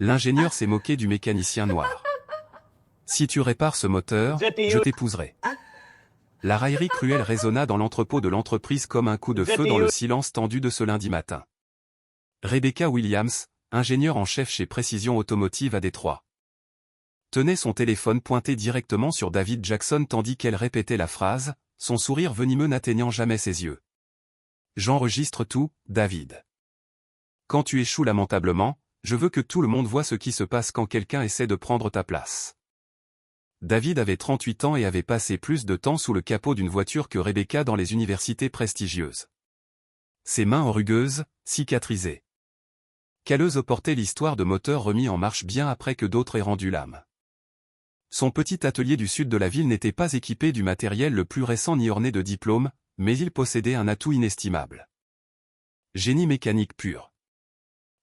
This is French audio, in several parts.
L'ingénieur s'est moqué du mécanicien noir. Si tu répares ce moteur, je t'épouserai. La raillerie cruelle résonna dans l'entrepôt de l'entreprise comme un coup de feu dans le silence tendu de ce lundi matin. Rebecca Williams, ingénieure en chef chez Précision Automotive à Détroit, tenait son téléphone pointé directement sur David Jackson tandis qu'elle répétait la phrase, son sourire venimeux n'atteignant jamais ses yeux. « J'enregistre tout, David. Quand tu échoues lamentablement, je veux que tout le monde voie ce qui se passe quand quelqu'un essaie de prendre ta place. » David avait 38 ans et avait passé plus de temps sous le capot d'une voiture que Rebecca dans les universités prestigieuses. Ses mains rugueuses, cicatrisées, calleuses portaient l'histoire de moteurs remis en marche bien après que d'autres aient rendu l'âme. Son petit atelier du sud de la ville n'était pas équipé du matériel le plus récent ni orné de diplôme, mais il possédait un atout inestimable. Génie mécanique pur.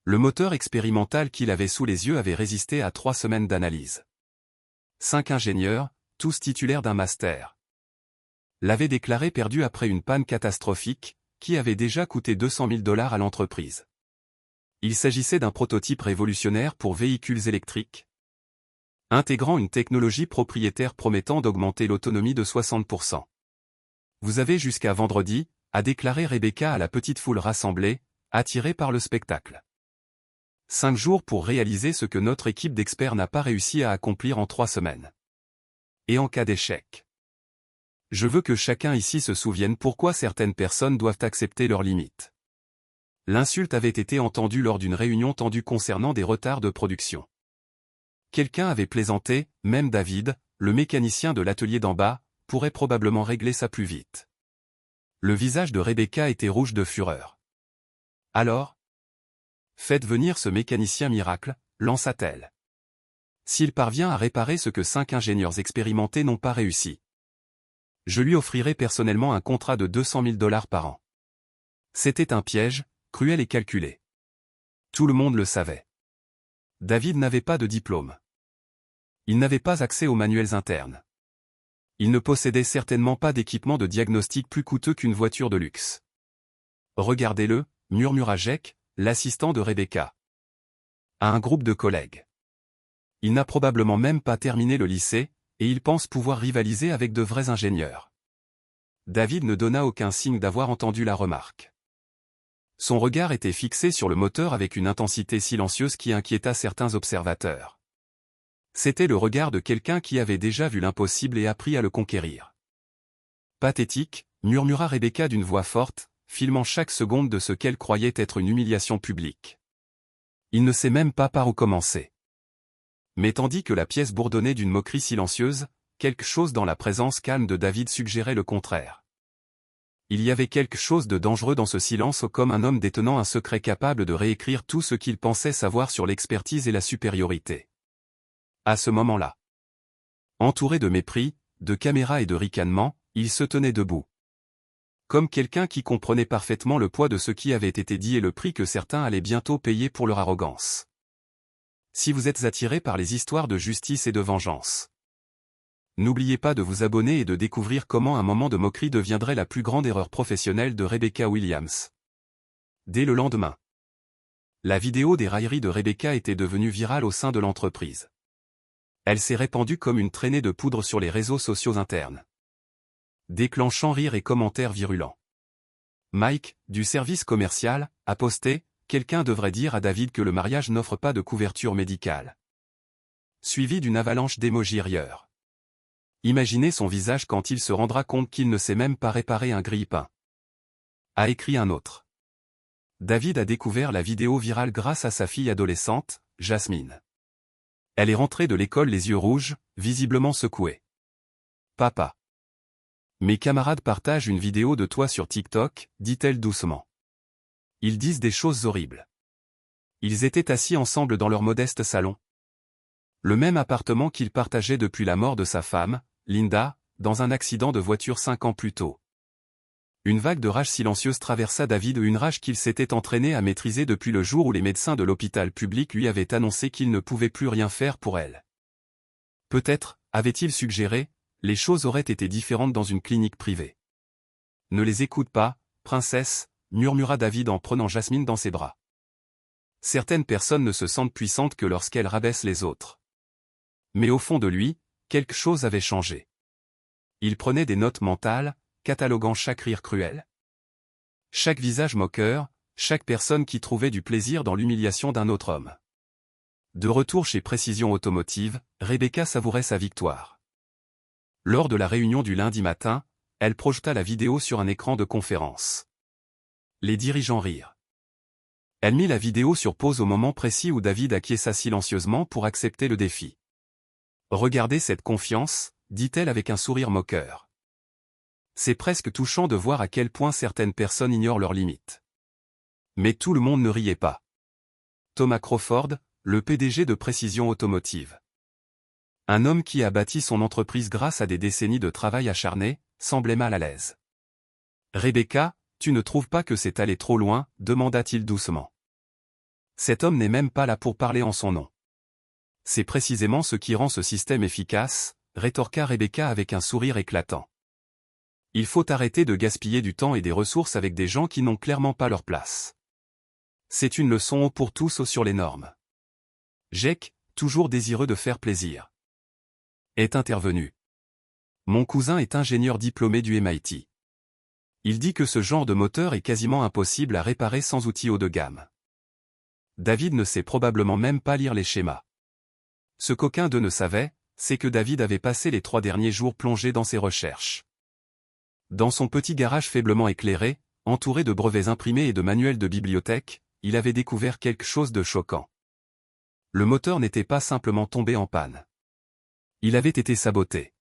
Le moteur expérimental qu'il avait sous les yeux avait résisté à 3 semaines d'analyse. 5 ingénieurs, tous titulaires d'un master, l'avaient déclaré perdu après une panne catastrophique, qui avait déjà coûté 200 000 $ à l'entreprise. Il s'agissait d'un prototype révolutionnaire pour véhicules électriques, intégrant une technologie propriétaire promettant d'augmenter l'autonomie de 60%. Vous avez jusqu'à vendredi, a déclaré Rebecca à la petite foule rassemblée, attirée par le spectacle. 5 jours pour réaliser ce que notre équipe d'experts n'a pas réussi à accomplir en 3 semaines. Et en cas d'échec, je veux que chacun ici se souvienne pourquoi certaines personnes doivent accepter leurs limites. L'insulte avait été entendue lors d'une réunion tendue concernant des retards de production. Quelqu'un avait plaisanté, même David, le mécanicien de l'atelier d'en bas, pourrait probablement régler ça plus vite. Le visage de Rebecca était rouge de fureur. Alors, faites venir ce mécanicien miracle, lança-t-elle. S'il parvient à réparer ce que 5 ingénieurs expérimentés n'ont pas réussi, je lui offrirai personnellement un contrat de 200 000 $ par an. C'était un piège, cruel et calculé. Tout le monde le savait. David n'avait pas de diplôme. Il n'avait pas accès aux manuels internes. Il ne possédait certainement pas d'équipement de diagnostic plus coûteux qu'une voiture de luxe. Regardez-le, murmura Jake, l'assistant de Rebecca, à un groupe de collègues. Il n'a probablement même pas terminé le lycée, et il pense pouvoir rivaliser avec de vrais ingénieurs. David ne donna aucun signe d'avoir entendu la remarque. Son regard était fixé sur le moteur avec une intensité silencieuse qui inquiéta certains observateurs. C'était le regard de quelqu'un qui avait déjà vu l'impossible et appris à le conquérir. Pathétique, murmura Rebecca d'une voix forte, filmant chaque seconde de ce qu'elle croyait être une humiliation publique. Il ne sait même pas par où commencer. Mais tandis que la pièce bourdonnait d'une moquerie silencieuse, quelque chose dans la présence calme de David suggérait le contraire. Il y avait quelque chose de dangereux dans ce silence comme un homme détenant un secret capable de réécrire tout ce qu'il pensait savoir sur l'expertise et la supériorité. À ce moment-là, entouré de mépris, de caméras et de ricanements, il se tenait debout. Comme quelqu'un qui comprenait parfaitement le poids de ce qui avait été dit et le prix que certains allaient bientôt payer pour leur arrogance. Si vous êtes attiré par les histoires de justice et de vengeance, n'oubliez pas de vous abonner et de découvrir comment un moment de moquerie deviendrait la plus grande erreur professionnelle de Rebecca Williams. Dès le lendemain, la vidéo des railleries de Rebecca était devenue virale au sein de l'entreprise. Elle s'est répandue comme une traînée de poudre sur les réseaux sociaux internes, déclenchant rires et commentaires virulents. Mike, du service commercial, a posté « Quelqu'un devrait dire à David que le mariage n'offre pas de couverture médicale », suivi d'une avalanche d'émojis rieurs. Imaginez son visage quand il se rendra compte qu'il ne sait même pas réparer un grille-pain, a écrit un autre. David a découvert la vidéo virale grâce à sa fille adolescente, Jasmine. Elle est rentrée de l'école les yeux rouges, visiblement secouée. « Papa. Mes camarades partagent une vidéo de toi sur TikTok, dit-elle doucement. Ils disent des choses horribles. Ils étaient assis ensemble dans leur modeste salon. Le même appartement qu'ils partageaient depuis la mort de sa femme, Linda, dans un accident de voiture 5 ans plus tôt. » Une vague de rage silencieuse traversa David, une rage qu'il s'était entraîné à maîtriser depuis le jour où les médecins de l'hôpital public lui avaient annoncé qu'il ne pouvait plus rien faire pour elle. Peut-être, avait-il suggéré, les choses auraient été différentes dans une clinique privée. Ne les écoute pas, princesse, murmura David en prenant Jasmine dans ses bras. Certaines personnes ne se sentent puissantes que lorsqu'elles rabaissent les autres. Mais au fond de lui, quelque chose avait changé. Il prenait des notes mentales, cataloguant chaque rire cruel. Chaque visage moqueur, chaque personne qui trouvait du plaisir dans l'humiliation d'un autre homme. De retour chez Précision Automotive, Rebecca savourait sa victoire. Lors de la réunion du lundi matin, elle projeta la vidéo sur un écran de conférence. Les dirigeants rirent. Elle mit la vidéo sur pause au moment précis où David acquiesça silencieusement pour accepter le défi. « Regardez cette confiance », dit-elle avec un sourire moqueur. C'est presque touchant de voir à quel point certaines personnes ignorent leurs limites. Mais tout le monde ne riait pas. Thomas Crawford, le PDG de Précision Automotive. Un homme qui a bâti son entreprise grâce à des décennies de travail acharné, semblait mal à l'aise. « Rebecca, tu ne trouves pas que c'est allé trop loin ?» demanda-t-il doucement. Cet homme n'est même pas là pour parler en son nom. C'est précisément ce qui rend ce système efficace, rétorqua Rebecca avec un sourire éclatant. Il faut arrêter de gaspiller du temps et des ressources avec des gens qui n'ont clairement pas leur place. C'est une leçon pour tous sur les normes. Jake, toujours désireux de faire plaisir, est intervenu. Mon cousin est ingénieur diplômé du MIT. Il dit que ce genre de moteur est quasiment impossible à réparer sans outils haut de gamme. David ne sait probablement même pas lire les schémas. Ce qu'aucun d'eux ne savait, c'est que David avait passé les 3 derniers jours plongé dans ses recherches. Dans son petit garage faiblement éclairé, entouré de brevets imprimés et de manuels de bibliothèque, il avait découvert quelque chose de choquant. Le moteur n'était pas simplement tombé en panne. Il avait été saboté.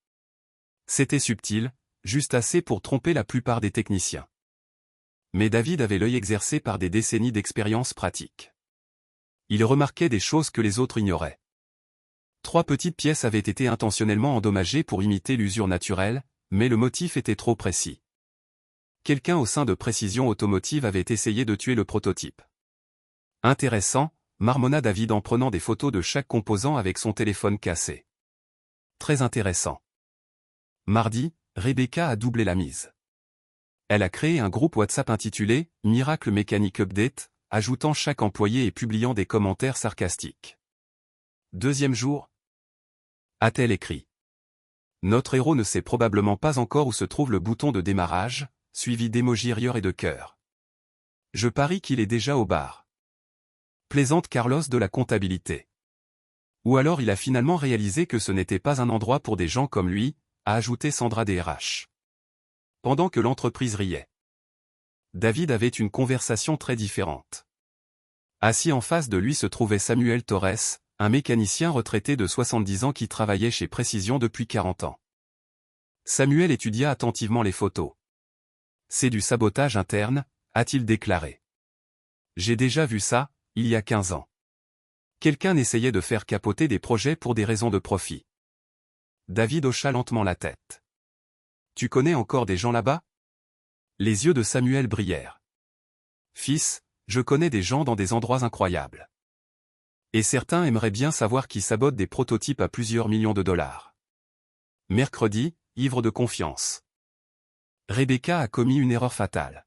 C'était subtil, juste assez pour tromper la plupart des techniciens. Mais David avait l'œil exercé par des décennies d'expérience pratique. Il remarquait des choses que les autres ignoraient. 3 petites pièces avaient été intentionnellement endommagées pour imiter l'usure naturelle, mais le motif était trop précis. Quelqu'un au sein de Précision Automotive avait essayé de tuer le prototype. Intéressant, marmonna David en prenant des photos de chaque composant avec son téléphone cassé. Très intéressant. Mardi, Rebecca a doublé la mise. Elle a créé un groupe WhatsApp intitulé « Miracle Mechanic Update », ajoutant chaque employé et publiant des commentaires sarcastiques. Deuxième jour, a-t-elle écrit. Notre héros ne sait probablement pas encore où se trouve le bouton de démarrage, suivi d'émojis rieurs et de cœur. Je parie qu'il est déjà au bar. Plaisante Carlos de la comptabilité. Ou alors il a finalement réalisé que ce n'était pas un endroit pour des gens comme lui, a ajouté Sandra DRH. Pendant que l'entreprise riait, David avait une conversation très différente. Assis en face de lui se trouvait Samuel Torres, un mécanicien retraité de 70 ans qui travaillait chez Précision depuis 40 ans. Samuel étudia attentivement les photos. « C'est du sabotage interne », a-t-il déclaré. « J'ai déjà vu ça, il y a 15 ans. Quelqu'un essayait de faire capoter des projets pour des raisons de profit. » David hocha lentement la tête. « Tu connais encore des gens là-bas » Les yeux de Samuel brillèrent. « Fils, je connais des gens dans des endroits incroyables. Et certains aimeraient bien savoir qui sabote des prototypes à plusieurs millions de dollars. » Mercredi, ivre de confiance. Rebecca a commis une erreur fatale.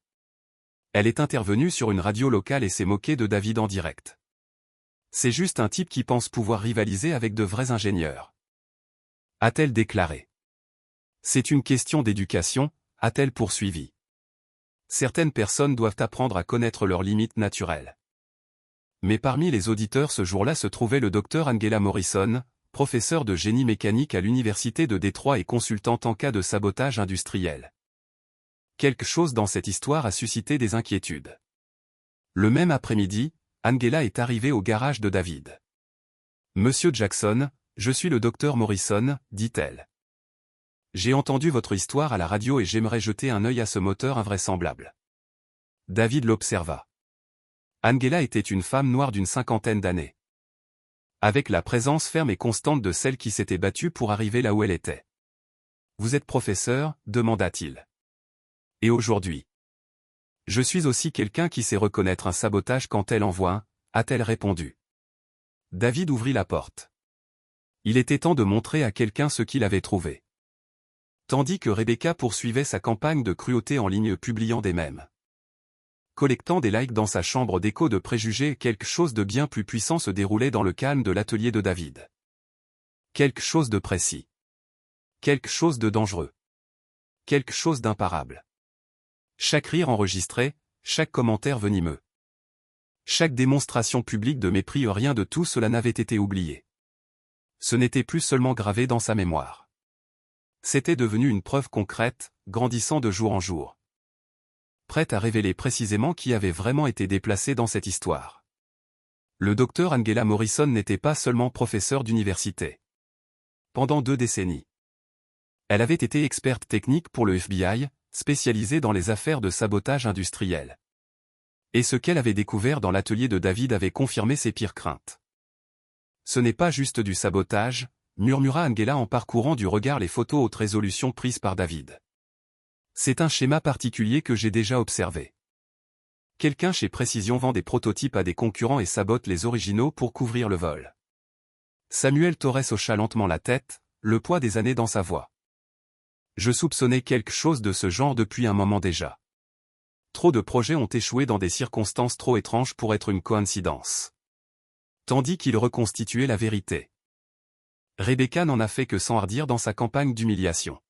Elle est intervenue sur une radio locale et s'est moquée de David en direct. C'est juste un type qui pense pouvoir rivaliser avec de vrais ingénieurs. A-t-elle déclaré. C'est une question d'éducation, a-t-elle poursuivi. Certaines personnes doivent apprendre à connaître leurs limites naturelles. Mais parmi les auditeurs ce jour-là se trouvait le docteur Angela Morrison, professeur de génie mécanique à l'université de Détroit et consultante en cas de sabotage industriel. Quelque chose dans cette histoire a suscité des inquiétudes. Le même après-midi, Angela est arrivée au garage de David. « Monsieur Jackson, je suis le docteur Morrison, dit-elle. J'ai entendu votre histoire à la radio et j'aimerais jeter un œil à ce moteur invraisemblable. » David l'observa. Angela était une femme noire d'une 50aine d'années. Avec la présence ferme et constante de celle qui s'était battue pour arriver là où elle était. « Vous êtes professeur ?» demanda-t-il. « Et aujourd'hui ? Je suis aussi quelqu'un qui sait reconnaître un sabotage quand elle en voit un, a-t-elle répondu. David ouvrit la porte. Il était temps de montrer à quelqu'un ce qu'il avait trouvé. Tandis que Rebecca poursuivait sa campagne de cruauté en ligne publiant des mèmes. collectant des likes dans sa chambre d'écho de préjugés. Quelque chose de bien plus puissant se déroulait dans le calme de l'atelier de David. Quelque chose de précis. Quelque chose de dangereux. Quelque chose d'imparable. Chaque rire enregistré, chaque commentaire venimeux. Chaque démonstration publique de mépris, rien de tout cela n'avait été oublié. Ce n'était plus seulement gravé dans sa mémoire. C'était devenu une preuve concrète, grandissant de jour en jour. Prête à révéler précisément qui avait vraiment été déplacé dans cette histoire. Le docteur Angela Morrison n'était pas seulement professeure d'université. Pendant 2 décennies. Elle avait été experte technique pour le FBI, spécialisée dans les affaires de sabotage industriel. Et ce qu'elle avait découvert dans l'atelier de David avait confirmé ses pires craintes. Ce n'est pas juste du sabotage, murmura Angela en parcourant du regard les photos haute résolution prises par David. C'est un schéma particulier que j'ai déjà observé. Quelqu'un chez Précision vend des prototypes à des concurrents et sabote les originaux pour couvrir le vol. Samuel Torres hocha lentement la tête, le poids des années dans sa voix. Je soupçonnais quelque chose de ce genre depuis un moment déjà. Trop de projets ont échoué dans des circonstances trop étranges pour être une coïncidence. Tandis qu'il reconstituait la vérité. Rebecca n'en a fait que s'enhardir dans sa campagne d'humiliation.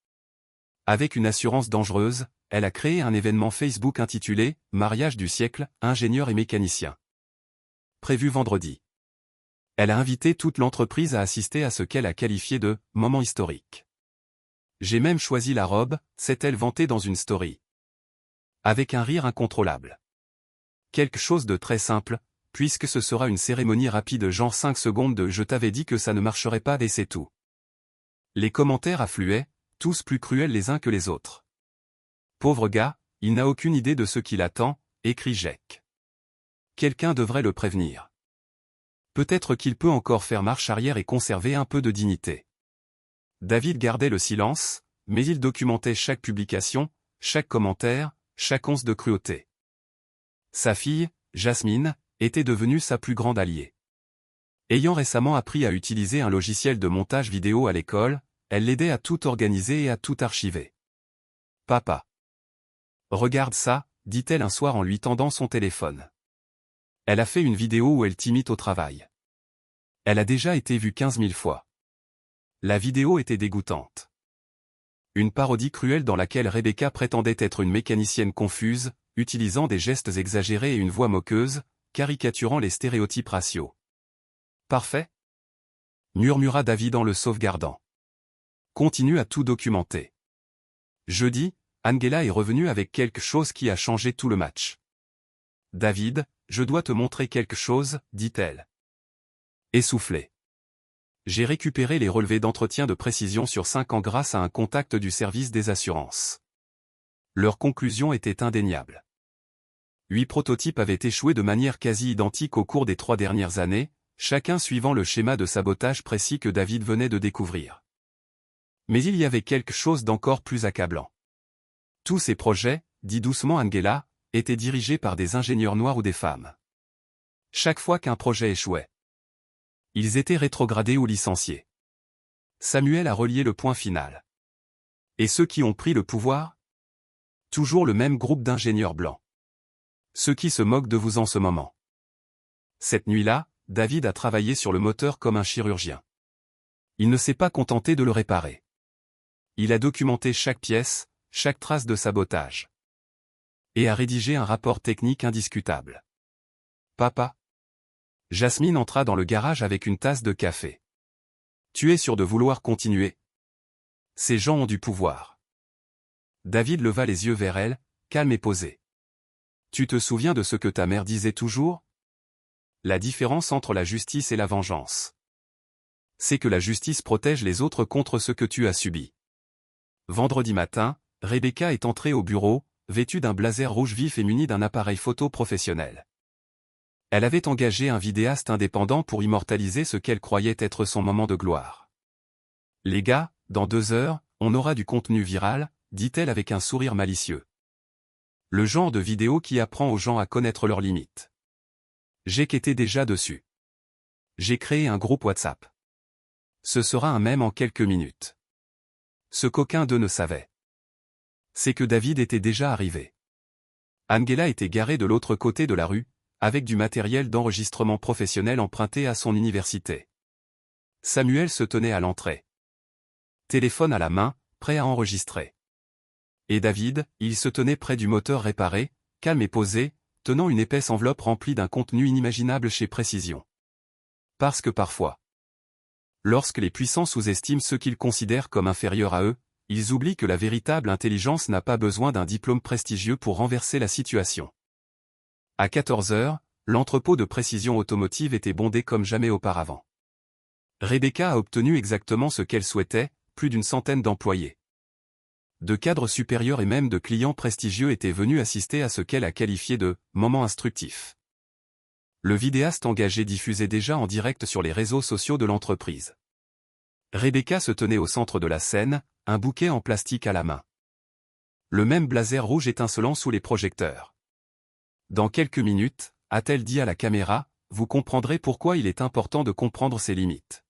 Avec une assurance dangereuse, elle a créé un événement Facebook intitulé « Mariage du siècle, ingénieur et mécanicien ». Prévu vendredi. Elle a invité toute l'entreprise à assister à ce qu'elle a qualifié de « moment historique ». J'ai même choisi la robe, s'est-elle vantée dans une story. Avec un rire incontrôlable. Quelque chose de très simple, puisque ce sera une cérémonie rapide genre 5 secondes de « je t'avais dit que ça ne marcherait pas » et c'est tout. Les commentaires affluaient, tous plus cruels les uns que les autres. Pauvre gars, il n'a aucune idée de ce qui l'attend, écrit Jack. Quelqu'un devrait le prévenir. Peut-être qu'il peut encore faire marche arrière et conserver un peu de dignité. David gardait le silence, mais il documentait chaque publication, chaque commentaire, chaque once de cruauté. Sa fille, Jasmine, était devenue sa plus grande alliée. Ayant récemment appris à utiliser un logiciel de montage vidéo à l'école, elle l'aidait à tout organiser et à tout archiver. « Papa. Regarde ça », dit-elle un soir en lui tendant son téléphone. Elle a fait une vidéo où elle t'imite au travail. Elle a déjà été vue 15 000 fois. La vidéo était dégoûtante. Une parodie cruelle dans laquelle Rebecca prétendait être une mécanicienne confuse, utilisant des gestes exagérés et une voix moqueuse, caricaturant les stéréotypes raciaux. « Parfait » murmura David en le sauvegardant. Continue à tout documenter. Jeudi, Angela est revenue avec quelque chose qui a changé tout le match. « David, je dois te montrer quelque chose, » dit-elle. Essoufflée. J'ai récupéré les relevés d'entretien de précision sur 5 ans grâce à un contact du service des assurances. Leur conclusion était indéniable. 8 prototypes avaient échoué de manière quasi identique au cours des 3 dernières années, chacun suivant le schéma de sabotage précis que David venait de découvrir. Mais il y avait quelque chose d'encore plus accablant. Tous ces projets, dit doucement Angela, étaient dirigés par des ingénieurs noirs ou des femmes. Chaque fois qu'un projet échouait, ils étaient rétrogradés ou licenciés. Samuel a relié le point final. Et ceux qui ont pris le pouvoir? Toujours le même groupe d'ingénieurs blancs. Ceux qui se moquent de vous en ce moment. Cette nuit-là, David a travaillé sur le moteur comme un chirurgien. Il ne s'est pas contenté de le réparer. Il a documenté chaque pièce, chaque trace de sabotage. Et a rédigé un rapport technique indiscutable. Papa. Jasmine entra dans le garage avec une tasse de café. Tu es sûr de vouloir continuer? Ces gens ont du pouvoir. David leva les yeux vers elle, calme et posé. Tu te souviens de ce que ta mère disait toujours? La différence entre la justice et la vengeance. C'est que la justice protège les autres contre ce que tu as subi. Vendredi matin, Rebecca est entrée au bureau, vêtue d'un blazer rouge vif et munie d'un appareil photo professionnel. Elle avait engagé un vidéaste indépendant pour immortaliser ce qu'elle croyait être son moment de gloire. « Les gars, dans 2 heures, on aura du contenu viral », dit-elle avec un sourire malicieux. Le genre de vidéo qui apprend aux gens à connaître leurs limites. Jake était déjà dessus. J'ai créé un groupe WhatsApp. Ce sera un mème en quelques minutes. Ce qu'aucun d'eux ne savait, c'est que David était déjà arrivé. Angela était garée de l'autre côté de la rue, avec du matériel d'enregistrement professionnel emprunté à son université. Samuel se tenait à l'entrée. Téléphone à la main, prêt à enregistrer. Et David, il se tenait près du moteur réparé, calme et posé, tenant une épaisse enveloppe remplie d'un contenu inimaginable chez Précision. Parce que parfois, lorsque les puissants sous-estiment ceux qu'ils considèrent comme inférieurs à eux, ils oublient que la véritable intelligence n'a pas besoin d'un diplôme prestigieux pour renverser la situation. À 14 heures, l'entrepôt de Précision Automotive était bondé comme jamais auparavant. Rebecca a obtenu exactement ce qu'elle souhaitait, plus d'une centaine d'employés. De cadres supérieurs et même de clients prestigieux étaient venus assister à ce qu'elle a qualifié de « moment instructif ». Le vidéaste engagé diffusait déjà en direct sur les réseaux sociaux de l'entreprise. Rebecca se tenait au centre de la scène, un bouquet en plastique à la main. Le même blazer rouge étincelant sous les projecteurs. Dans quelques minutes, a-t-elle dit à la caméra, vous comprendrez pourquoi il est important de comprendre ses limites.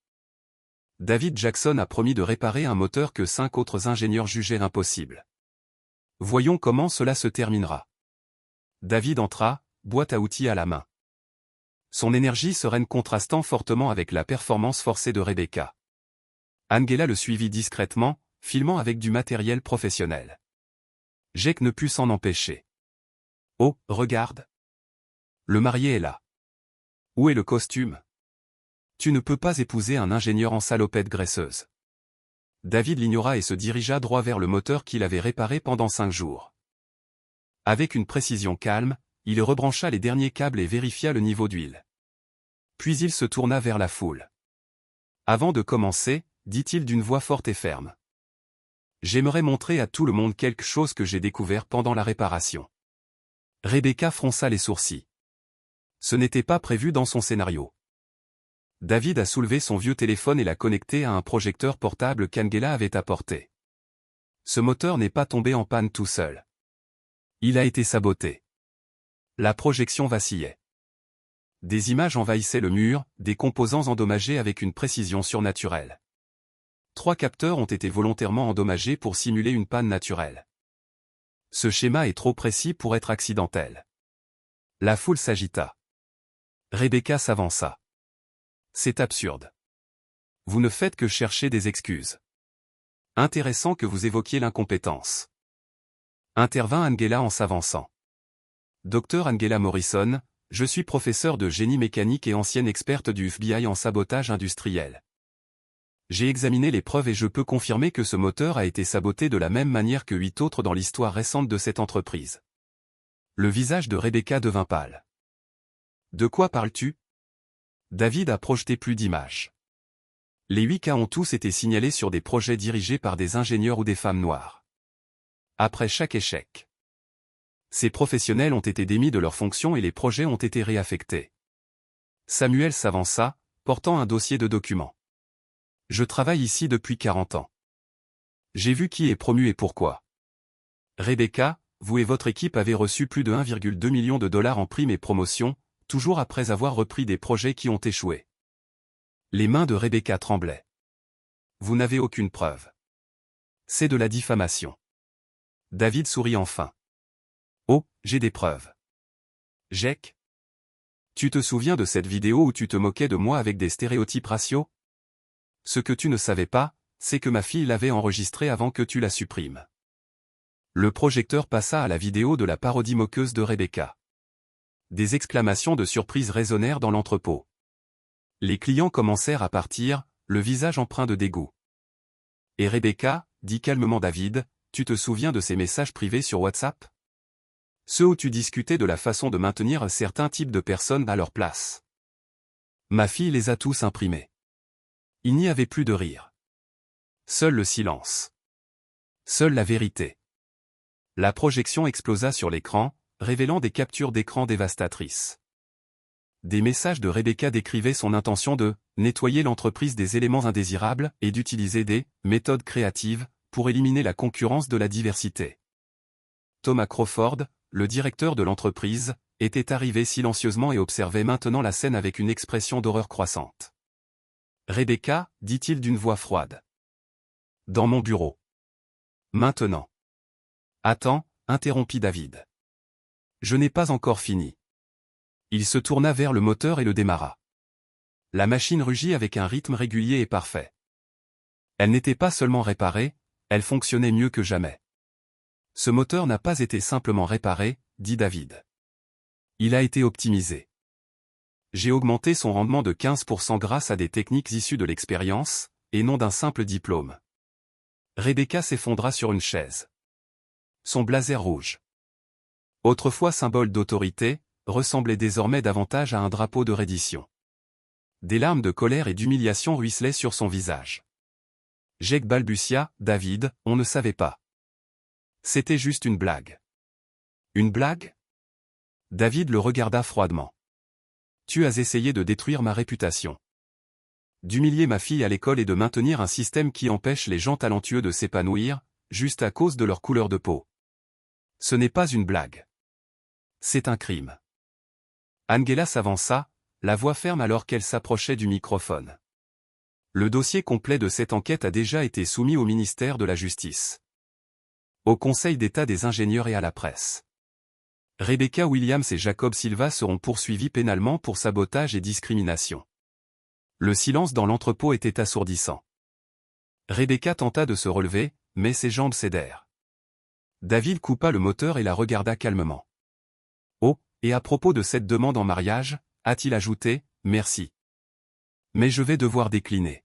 David Jackson a promis de réparer un moteur que 5 autres ingénieurs jugeaient impossible. Voyons comment cela se terminera. David entra, boîte à outils à la main. Son énergie sereine contrastant fortement avec la performance forcée de Rebecca. Angela le suivit discrètement, filmant avec du matériel professionnel. Jake ne put s'en empêcher. Oh, regarde. Le marié est là. Où est le costume? Tu ne peux pas épouser un ingénieur en salopette graisseuse. David l'ignora et se dirigea droit vers le moteur qu'il avait réparé pendant 5 jours. Avec une précision calme, il rebrancha les derniers câbles et vérifia le niveau d'huile. Puis il se tourna vers la foule. Avant de commencer, dit-il d'une voix forte et ferme. J'aimerais montrer à tout le monde quelque chose que j'ai découvert pendant la réparation. Rebecca fronça les sourcils. Ce n'était pas prévu dans son scénario. David a soulevé son vieux téléphone et l'a connecté à un projecteur portable qu'Angela avait apporté. Ce moteur n'est pas tombé en panne tout seul. Il a été saboté. La projection vacillait. Des images envahissaient le mur, des composants endommagés avec une précision surnaturelle. 3 capteurs ont été volontairement endommagés pour simuler une panne naturelle. Ce schéma est trop précis pour être accidentel. La foule s'agita. Rebecca s'avança. C'est absurde. Vous ne faites que chercher des excuses. Intéressant que vous évoquiez l'incompétence. Intervint Angela en s'avançant. Docteur Angela Morrison, je suis professeur de génie mécanique et ancienne experte du FBI en sabotage industriel. J'ai examiné les preuves et je peux confirmer que ce moteur a été saboté de la même manière que 8 autres dans l'histoire récente de cette entreprise. Le visage de Rebecca devint pâle. De quoi parles-tu? David a projeté plus d'images. Les 8 cas ont tous été signalés sur des projets dirigés par des ingénieurs ou des femmes noires. Après chaque échec, ces professionnels ont été démis de leurs fonctions et les projets ont été réaffectés. Samuel s'avança, portant un dossier de documents. Je travaille ici depuis 40 ans. J'ai vu qui est promu et pourquoi. Rebecca, vous et votre équipe avez reçu plus de 1,2 million de dollars en primes et promotions, toujours après avoir repris des projets qui ont échoué. Les mains de Rebecca tremblaient. Vous n'avez aucune preuve. C'est de la diffamation. David sourit enfin. Oh, j'ai des preuves. Jake? Tu te souviens de cette vidéo où tu te moquais de moi avec des stéréotypes raciaux? Ce que tu ne savais pas, c'est que ma fille l'avait enregistrée avant que tu la supprimes. Le projecteur passa à la vidéo de la parodie moqueuse de Rebecca. Des exclamations de surprise résonnèrent dans l'entrepôt. Les clients commencèrent à partir, le visage empreint de dégoût. Et Rebecca, dit calmement David, tu te souviens de ces messages privés sur WhatsApp? Ceux où tu discutais de la façon de maintenir certains types de personnes à leur place. Ma fille les a tous imprimés. Il n'y avait plus de rire. Seul le silence. Seule la vérité. La projection explosa sur l'écran, révélant des captures d'écran dévastatrices. Des messages de Rebecca décrivaient son intention de nettoyer l'entreprise des éléments indésirables et d'utiliser des méthodes créatives pour éliminer la concurrence de la diversité. Thomas Crawford, le directeur de l'entreprise, était arrivé silencieusement et observait maintenant la scène avec une expression d'horreur croissante. Rebecca, dit-il d'une voix froide. Dans mon bureau. Maintenant. Attends, interrompit David. Je n'ai pas encore fini. Il se tourna vers le moteur et le démarra. La machine rugit avec un rythme régulier et parfait. Elle n'était pas seulement réparée, elle fonctionnait mieux que jamais. Ce moteur n'a pas été simplement réparé, dit David. Il a été optimisé. J'ai augmenté son rendement de 15% grâce à des techniques issues de l'expérience, et non d'un simple diplôme. Rebecca s'effondra sur une chaise. Son blazer rouge, autrefois symbole d'autorité, ressemblait désormais davantage à un drapeau de reddition. Des larmes de colère et d'humiliation ruisselaient sur son visage. Jake balbutia, David, on ne savait pas. C'était juste une blague. Une blague? David le regarda froidement. Tu as essayé de détruire ma réputation. D'humilier ma fille à l'école et de maintenir un système qui empêche les gens talentueux de s'épanouir, juste à cause de leur couleur de peau. Ce n'est pas une blague. C'est un crime. Angela s'avança, la voix ferme alors qu'elle s'approchait du microphone. Le dossier complet de cette enquête a déjà été soumis au ministère de la Justice, au Conseil d'État des ingénieurs et à la presse. Rebecca Williams et Jacob Silva seront poursuivis pénalement pour sabotage et discrimination. Le silence dans l'entrepôt était assourdissant. Rebecca tenta de se relever, mais ses jambes cédèrent. David coupa le moteur et la regarda calmement. Oh, et à propos de cette demande en mariage, a-t-il ajouté, merci. Mais je vais devoir décliner.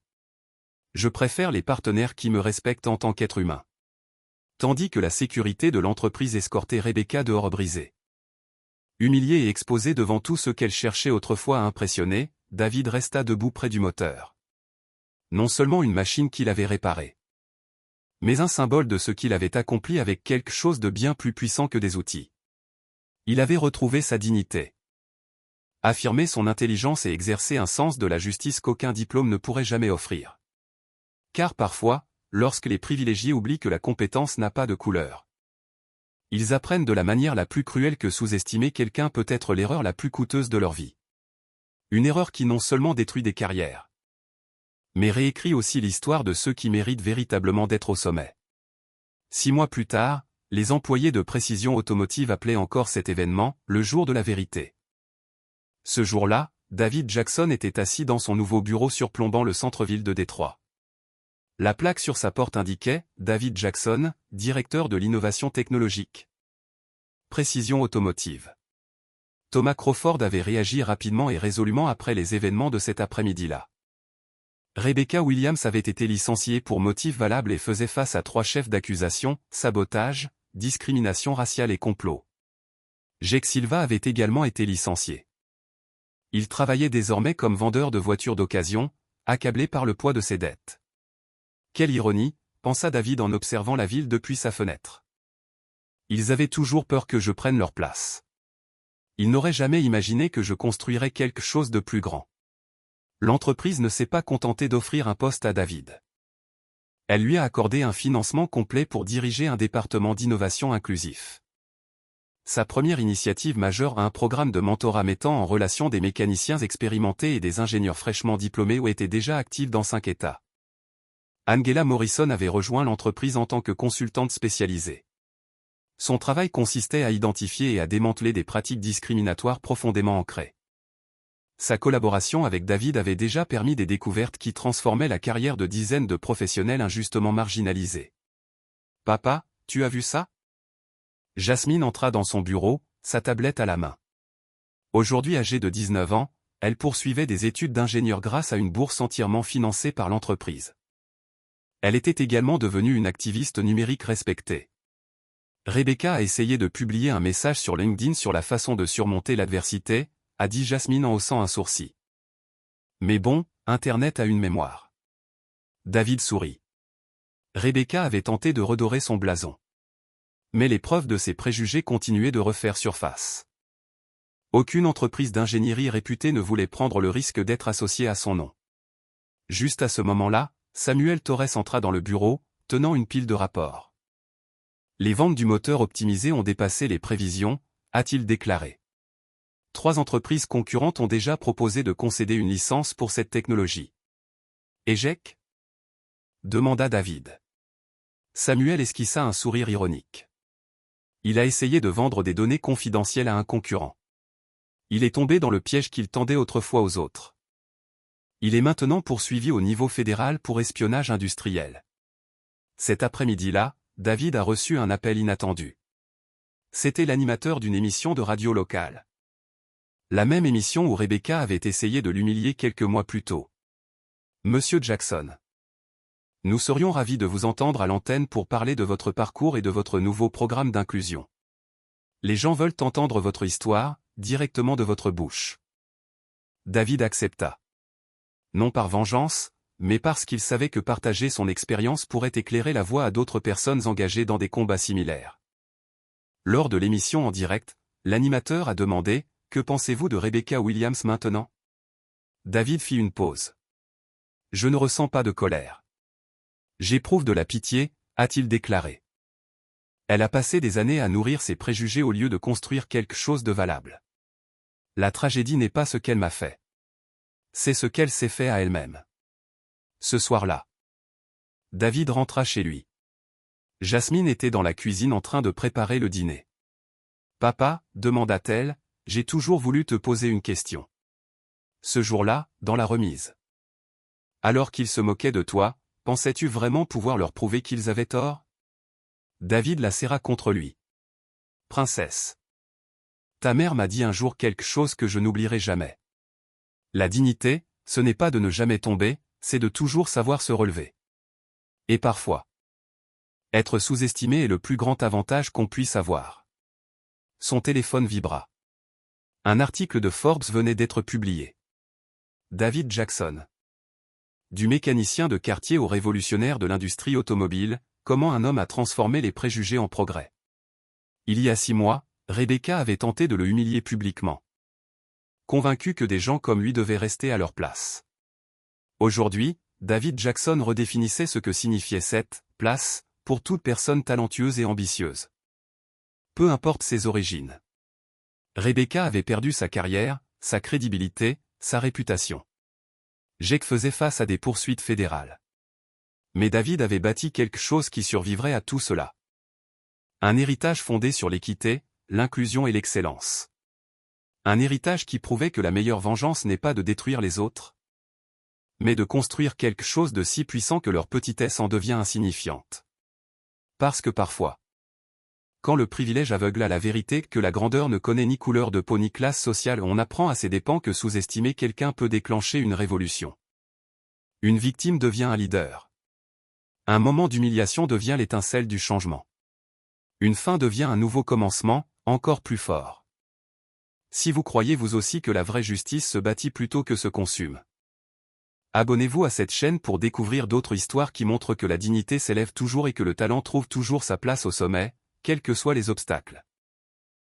Je préfère les partenaires qui me respectent en tant qu'être humain. Tandis que la sécurité de l'entreprise escortait Rebecca dehors brisée. Humiliée et exposée devant tout ce qu'elle cherchait autrefois à impressionner, David resta debout près du moteur. Non seulement une machine qu'il avait réparée, mais un symbole de ce qu'il avait accompli avec quelque chose de bien plus puissant que des outils. Il avait retrouvé sa dignité. Affirmer son intelligence et exercer un sens de la justice qu'aucun diplôme ne pourrait jamais offrir. Car parfois, lorsque les privilégiés oublient que la compétence n'a pas de couleur, ils apprennent de la manière la plus cruelle que sous-estimer quelqu'un peut être l'erreur la plus coûteuse de leur vie. Une erreur qui non seulement détruit des carrières, mais réécrit aussi l'histoire de ceux qui méritent véritablement d'être au sommet. 6 mois plus tard, les employés de Précision Automotive appelaient encore cet événement « le jour de la vérité ». Ce jour-là, David Jackson était assis dans son nouveau bureau surplombant le centre-ville de Détroit. La plaque sur sa porte indiquait « David Jackson, directeur de l'innovation technologique. Précision Automotive ». Thomas Crawford avait réagi rapidement et résolument après les événements de cet après-midi-là. Rebecca Williams avait été licenciée pour motif valable et faisait face à 3 chefs d'accusation, sabotage, discrimination raciale et complot. Jake Silva avait également été licencié. Il travaillait désormais comme vendeur de voitures d'occasion, accablé par le poids de ses dettes. Quelle ironie, pensa David en observant la ville depuis sa fenêtre. Ils avaient toujours peur que je prenne leur place. Ils n'auraient jamais imaginé que je construirais quelque chose de plus grand. L'entreprise ne s'est pas contentée d'offrir un poste à David. Elle lui a accordé un financement complet pour diriger un département d'innovation inclusif. Sa première initiative majeure a un programme de mentorat mettant en relation des mécaniciens expérimentés et des ingénieurs fraîchement diplômés ou était déjà actif dans 5 États. Angela Morrison avait rejoint l'entreprise en tant que consultante spécialisée. Son travail consistait à identifier et à démanteler des pratiques discriminatoires profondément ancrées. Sa collaboration avec David avait déjà permis des découvertes qui transformaient la carrière de dizaines de professionnels injustement marginalisés. « Papa, tu as vu ça ?» Jasmine entra dans son bureau, sa tablette à la main. Aujourd'hui âgée de 19 ans, elle poursuivait des études d'ingénieur grâce à une bourse entièrement financée par l'entreprise. Elle était également devenue une activiste numérique respectée. Rebecca a essayé de publier un message sur LinkedIn sur la façon de surmonter l'adversité, a dit Jasmine en haussant un sourcil. Mais bon, Internet a une mémoire. David sourit. Rebecca avait tenté de redorer son blason. Mais les preuves de ses préjugés continuaient de refaire surface. Aucune entreprise d'ingénierie réputée ne voulait prendre le risque d'être associée à son nom. Juste à ce moment-là, Samuel Torres entra dans le bureau, tenant une pile de rapports. Les ventes du moteur optimisé ont dépassé les prévisions, a-t-il déclaré. 3 entreprises concurrentes ont déjà proposé de concéder une licence pour cette technologie. Et Jake ? Demanda David. Samuel esquissa un sourire ironique. Il a essayé de vendre des données confidentielles à un concurrent. Il est tombé dans le piège qu'il tendait autrefois aux autres. Il est maintenant poursuivi au niveau fédéral pour espionnage industriel. Cet après-midi-là, David a reçu un appel inattendu. C'était l'animateur d'une émission de radio locale. La même émission où Rebecca avait essayé de l'humilier quelques mois plus tôt. Monsieur Jackson. Nous serions ravis de vous entendre à l'antenne pour parler de votre parcours et de votre nouveau programme d'inclusion. Les gens veulent entendre votre histoire, directement de votre bouche. David accepta. Non par vengeance, mais parce qu'il savait que partager son expérience pourrait éclairer la voie à d'autres personnes engagées dans des combats similaires. Lors de l'émission en direct, l'animateur a demandé « Que pensez-vous de Rebecca Williams maintenant ?» David fit une pause. « Je ne ressens pas de colère. J'éprouve de la pitié », a-t-il déclaré. Elle a passé des années à nourrir ses préjugés au lieu de construire quelque chose de valable. La tragédie n'est pas ce qu'elle m'a fait. C'est ce qu'elle s'est fait à elle-même. Ce soir-là, David rentra chez lui. Jasmine était dans la cuisine en train de préparer le dîner. « Papa, demanda-t-elle, j'ai toujours voulu te poser une question. Ce jour-là, dans la remise. Alors qu'ils se moquaient de toi, pensais-tu vraiment pouvoir leur prouver qu'ils avaient tort ?» David la serra contre lui. « Princesse. Ta mère m'a dit un jour quelque chose que je n'oublierai jamais. La dignité, ce n'est pas de ne jamais tomber, c'est de toujours savoir se relever. Et parfois, être sous-estimé est le plus grand avantage qu'on puisse avoir. » Son téléphone vibra. Un article de Forbes venait d'être publié. David Jackson. Du mécanicien de quartier au révolutionnaire de l'industrie automobile, comment un homme a transformé les préjugés en progrès. Il y a 6 mois, Rebecca avait tenté de le humilier publiquement. Convaincu que des gens comme lui devaient rester à leur place. Aujourd'hui, David Jackson redéfinissait ce que signifiait cette « place » pour toute personne talentueuse et ambitieuse. Peu importe ses origines. Rebecca avait perdu sa carrière, sa crédibilité, sa réputation. Jake faisait face à des poursuites fédérales. Mais David avait bâti quelque chose qui survivrait à tout cela. Un héritage fondé sur l'équité, l'inclusion et l'excellence. Un héritage qui prouvait que la meilleure vengeance n'est pas de détruire les autres, mais de construire quelque chose de si puissant que leur petitesse en devient insignifiante. Parce que parfois, quand le privilège aveugle à la vérité que la grandeur ne connaît ni couleur de peau ni classe sociale, on apprend à ses dépens que sous-estimer quelqu'un peut déclencher une révolution. Une victime devient un leader. Un moment d'humiliation devient l'étincelle du changement. Une fin devient un nouveau commencement, encore plus fort. Si vous croyez vous aussi que la vraie justice se bâtit plutôt que se consume, abonnez-vous à cette chaîne pour découvrir d'autres histoires qui montrent que la dignité s'élève toujours et que le talent trouve toujours sa place au sommet, quels que soient les obstacles.